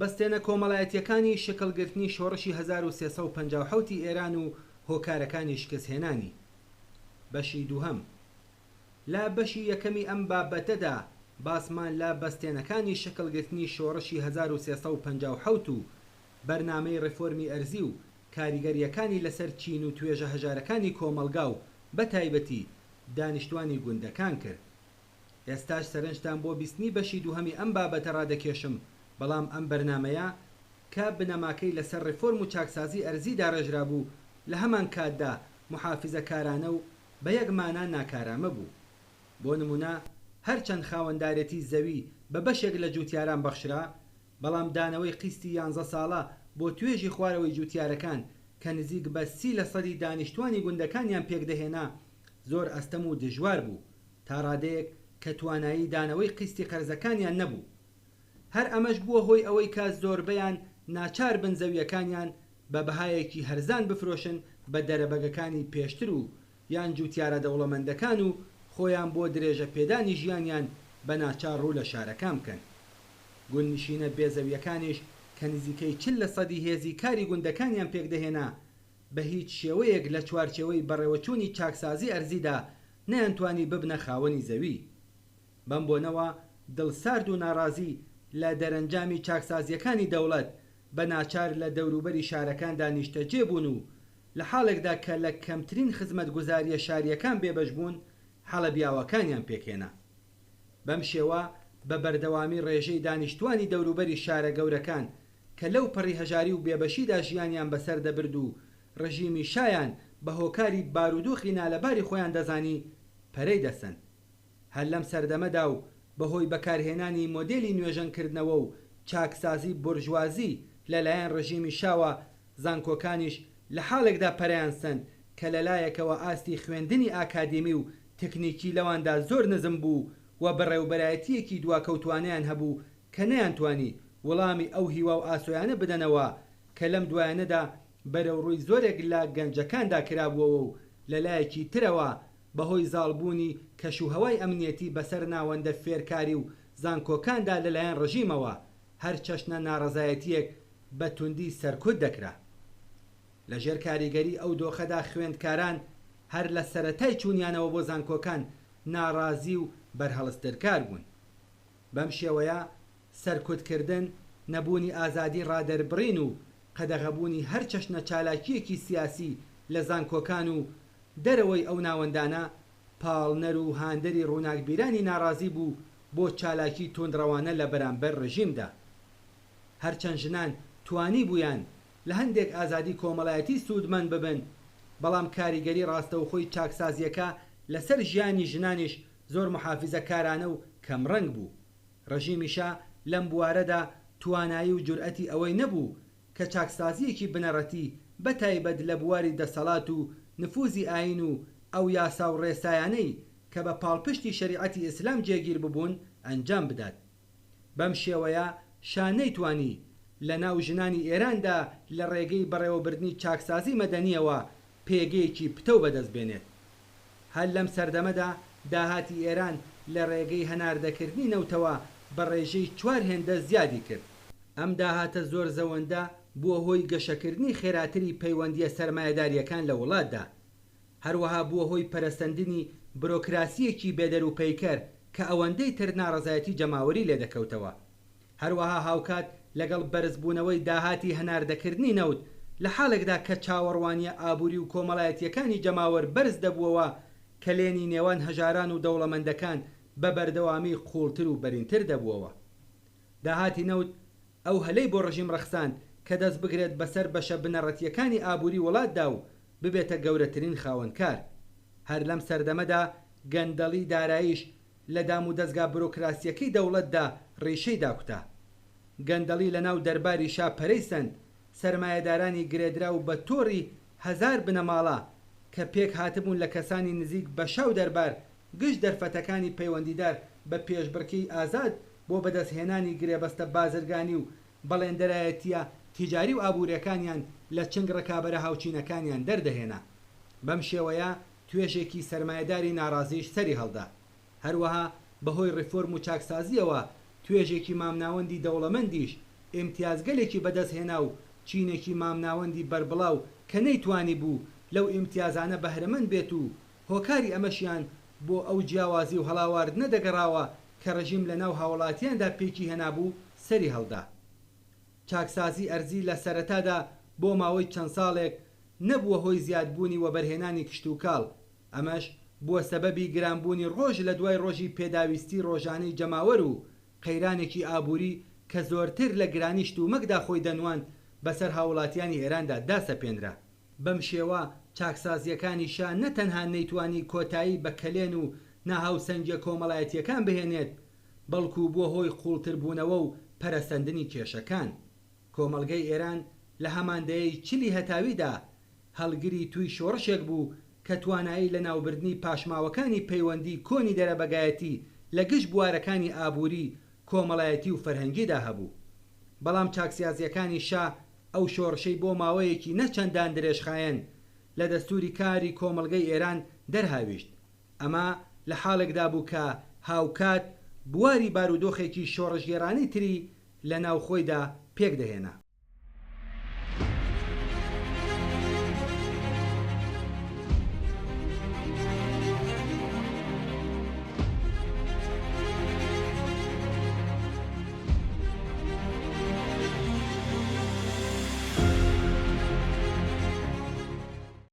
بەستێنە کۆمەڵایەتیەکانی شکلگرتنی شۆڕشی 1350 ئێران و هۆکارەکانی شکستهێنانی. بەشی دووهەم. لا بەشی یەکەمی ئەم بابەتەدا باسمان لە بەستێنەکانی شکلگرتنی شۆڕشی 1350 و بەرنامەی ڕێفۆرمی ئەرزی و کاریگەریەکانی لەسەر چین و توێژە هەژارەکانی کۆمەلگا و بە تایبەتی دانیشتوانی گوندەکان کرد. ئێستاش سەرنجتان بۆ بیستنی بەشی دووهەمی ئەم بابەتە ڕادەکێشم، بەڵام ئەم بەرنامەیە کە بنەماکەی لەسەر ڕێفۆرم و چاکسازی ئەرزیدا ڕێژرا بوو لە هەمان کاتدا محافزەکارانە و بە یەکمانە ناکارامە بوو. بۆ نمونە هەرچەند خاوەندارێتی زەوی بە بەشێک لە جوتیاران بەخشرا، بەڵام دانەوەی قیستی 11 ساڵە بۆ توێژی خوارەوەی جوتیارەکان کە نزیک بە 30% دانیشتوانی گوندەکانیان پێکدەهێنا زۆر ئەستەم و دژوار بوو، تا ڕادەیەک کە توانایی دانەوەی قیستی قەرزەکانیان نەبوو. هەر ئەمەش بووە هۆی ئەوەی کە زۆربەیان ناچار بن زەویەکانیان بە بەهایەکی هەرزان بفرۆشن بە دەرەبەگەکانی پێشتر و یان جوتیارە دەوڵەمەندەکان و خۆیان بۆ درێژە پێدانی ژیانیان بە ناچار ڕوو لە شارەکان بکەن. گوندنشینە بێزەویەکانیش کە نزیکەی 40% هێزی کاری گوندەکانیان پێکدەهێنا بە هیچ شێوەیەک لە چوارچێوەی بەڕێوەچوونی چاکسازی ئەرزیدا نەیانتوانی ببنە خاوەنی زەوی. بەم بۆنەوە دڵسارد و ناڕازی لە دەرەنجامی چاکسازیەکانی دەوڵەت بە ناچار لە دەوروبەری شارەکاندا نیشتەجێ بوون و لە حاڵێکدا کە لە کەمترین خزمەتگوزاریە شاریەکان بێبەش بوون حەڵە بیاوەکانیان پێکهێنا. بەم شێوە بە بەردەوامی ڕێژەی دانیشتوانی دەوروبەری شارە گەورەکان کە لەو پەڕی هەژاری و بێبەشیدا ژیانیان بەسەر دەبرد و ڕژیمی شایان بە هۆکاری بارودۆخی نالەباری خۆیان دەزانی پەرەی دەسەن. هەر لەم سەردەمەدا و بەهۆی بەکارهێنانی مۆدێلی نوێژەنکردنەوە و چاکسازی بورژوازی لەلایەن ڕژیمی شاوە، زانکۆکانیش لە حاڵێکدا پەرەیان سەند کە لەلایەکەوە ئاستی خوێندنی ئاکادمی و تکنیکی لەواندا زۆر نزم بوو و بەڕێوبەرایەتیەکی دواکەوتوانیان هەبوو کە نەیانتوانی وەڵامی ئەو هیوا و ئاسۆیانە بدەنەوە کە لەم دوایانەدا بەرەو ڕووی زۆرێک لە گەنجەکاندا کرابووەوە و لەلایەکی ترەوە بەهۆی زاڵبوونی کەشوهەوای ئەمنیەتی بەسەر ناوەندە فێرکاری و زانکۆکاندا لەلایەن ڕژیمەوە هەر چەشنە ناڕەزایەتیەک بە توندی سەرکوت دەکرا. لەژێر کاریگەری ئەو دۆخەدا خوێندکاران هەر لە سەرەتای چوونیانەوە بۆ زانکۆکان ناڕازی و بەرهەڵسترکار بوون. بەم شێوەیە سەرکوتکردن، نەبوونی ئازادی ڕادەربڕین و قەدەغەبوونی هەر چەشنە چالاکیەکی سیاسی لە زانکۆکان و دەرەوەی ئەو ناوەندانە پاڵنەر و هاندەری ڕووناکبیرانی ناڕازی بوو بۆ چالاکی تۆندڕەوانە لە بەرامبەر ڕژیمدا. هەرچەند ژنان توانی بوویان لە هەندێک ئازادی کۆمەڵایەتی سوودمەند ببن، بەڵام کاریگەری ڕاستەوخۆی چاکسازیەکە لەسەر ژیانی ژنانیش زۆر محافیزەکارانە و کەمڕەنگ بوو. ڕژیمیشە لەم بوارەدا توانایی و جورئەتی ئەوەی نەبوو کە چاکسازیەکی بنەڕەتی بە تایبەت لە بواری دەسەڵات و نفوزی ئاین و ئەو یاسا و ڕێسایانەی کە بە پاڵپشتی شەریعەتی ئیسلام جێگیر ببوون ئەنجام بدات. بەم شێوەیە شان نەیتوانی لە ناو ژنانی ئێراندا لە ڕێگەی بەڕێوەبردنی چاکسازی مەدەنیەوە پێگەیەکی پتەو بەدەست بێنێت. هەر لەم سەردەمەدا داهاتی ئێران لە ڕێگەی هەناردەکردنی نەوتەوە بە ڕێژەی 4 هێندە زیادی کرد. ئەم داهاتە زۆر زەوەندە بووە هۆی گەشەکردنی خێراتری پەیوەندیە سەرمایەداریەکان لە وڵاتدا. هەروەها بووە هۆی پەرەسەندنی برۆکراسیەکی بێدەر و پەیکەر کە ئەوەندەی تر ناڕەزایەتی جەماوەری لێ دەکەوتەوە. هەروەها هاوکات لەگەڵ بەرزبوونەوەی داهاتی هەناردەکردنی نەوت لە حاڵێکدا کە چاوەڕوانیە ئابووری و کۆمەڵایەتیەکانی جەماوەر بەرز دەبووەوە کە لێنی نێوان هەژاران و دەوڵەمەندەکان بە بەردەوامی قوڵتر و بەرینتر دەبووەوە. داهاتی نەوت ئەو هەلەی بۆ ڕژیم ڕەخساند کە دەست بگرێت بەسەر بەشە بنەڕەتیەکانی ئابووری وڵاتدا و ببێتە گەورەترین خاوەنکار. هەر لەم سەردەمەدا گەندەڵی داراییش لە دام و دەستگا بۆرۆکراسیەکەی دەوڵەتدا ڕێشەی داکوتا. گەندەڵی لە ناو دەرباری شا پەرەی سەند، سەرمایەدارانی گرێدرا و بە تۆڕی 1000 بنەماڵە کە پێک هاتبوون لە کەسانی نزیک بە شاو دەربار گشت دەرفەتەکانی پەیوەندیدار بە پێشبڕکەی ئازاد بۆ بەدەستهێنانی گرێبەستە بازرگانی و بەڵێندەرایەتیە تیجاری و ئابوووریەکانیان لە چنگ ڕکابەرە هاوچینەکانیان دەردەهێنا. بەم شێوەیە توێژێکی سەرمایەداری ناڕازیش سەری هەڵدا. هەروەها بەهۆی ڕێفۆرم و چاکسازیەوە توێژێکی مامناوەندی دەوڵەمەندیش ئیمتیازگەلێکی بەدەستهێنا و چینێکی مامناوەندی بەربڵاو کە نەیتوانی بوو لەو ئیمتیازانە بەهرەمەند بێت و هۆکاری ئەمەشیان بۆ ئەو جیاوازی و هەڵاواردنە دەگەڕاوە کە ڕژیم لە ناو هاوڵاتیاندا پێکی هێنابوو سەری هەڵدا. چاکسازی ئەرزی لە سەرەتادا بۆ ماوەی چەند ساڵێک نەبووە هۆی زیادبوونی وەبەرهێنانی کشت و کاڵ، ئەمەش بووە سەبەبی گرانبوونی ڕۆژ لە دوای ڕۆژی پێداویستی ڕۆژانەی جەماوەر و قەیرانێکی ئابووری کە زۆرتر لە گرانیشت و مەکدا خۆی دەنوان بەسەر هاوڵاتیانی ئێراندا داسەپێنرا. بەم شێوە چاکسازیەکانی شا نەتەنها نەیتوانی کۆتایی بە کەلێن و ناهاوسەنگیە کۆمەڵایەتیەکان بهێنێت، بەڵکو بووە هۆی قوڵتربوونەوە و پەرەسەندنی کێشەکان. کۆمەڵگەی ئێران لە هەماندەیەی چلی هەتاویدا هەڵگری توی شۆڕشێک بوو کە توانایی لە ناوبردنی پاشماوەکانی پەیوەندی کۆنی دەرەبەگایەتی لە گشت بوارەکانی ئابووری، کۆمەڵایەتی و فەرهەنگیدا هەبوو. بەڵام چاکسیازیەکانی شا ئەو شۆڕشەی بۆ ماوەیەکی نەچەندان درێژخایەن لە دەستوری کاری کۆمەڵگەی ئێران دەرهاویشت. ئەمە لە حاڵێکدا بوو کە هاوکات بواری بارودۆخێکی شۆڕژگێڕانی تری لە ناوخۆیدا پێک دەهێنا.